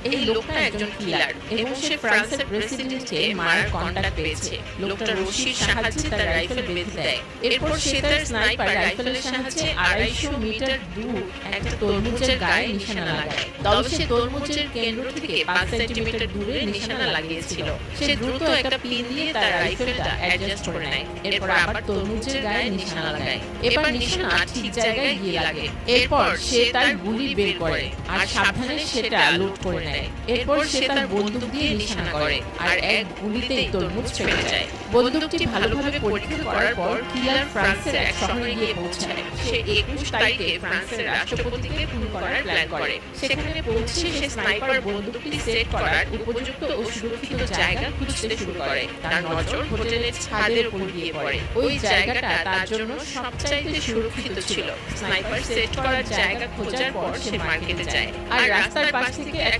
এই লোকটা একজন কিলার এবং সে ফ্রান্সের প্রেসিডেন্টকে মারার কন্টাক্ট পেয়েছে। লোকটা রশির সাহায্যে তার রাইফেল বেঁধে দেয়। এরপর সে তার স্নাইপার রাইফেলের সাহায্যে 250 মিটার দূর একটা তরমুজের গায়ে নিশানা লাগায়। তবে সে তরমুজের কেন্দ্র থেকে 5 সেন্টিমিটার দূরে নিশানা লাগিয়েছিল। সে দ্রুত একটা পিন দিয়ে তার রাইফেলটা অ্যাডজাস্ট করে নেয়। এরপর আবার তরমুজের গায়ে নিশানা লাগায়। এবার নিশানা ঠিক জায়গায় গিয়ে লাগে। এরপর সে তার গুলি বের করে আর সাবধানে সেটা লোড করে নেয়। এরপর সে তার বন্দুক দিয়ে নিশানা করে আর এক গুলিতেই তরমুজ ফেটে যায়। বন্দুকটি ভালোভাবে পরীক্ষা করার পর কিলার ফ্রান্সের এক শহরে গিয়ে পৌঁছায়। সে 21 তারিখে ফ্রান্সের রাষ্ট্রপতিকে খুন করার প্ল্যান করে। সেখানে পৌঁছে সে স্নাইপার বন্দুকটি সেট করার উপযুক্ত ও সুরক্ষিত জায়গা খুঁজতে শুরু করে। তার নজর হোটেলের ছাদের উপর গিয়ে পড়ে। ওই জায়গাটা তার জন্য সবচাইতে সুরক্ষিত ছিল। স্নাইপার সেট করার জায়গা খোঁজার পর সে মার্কেটে যায় আর রাস্তার পাশ থেকে একটা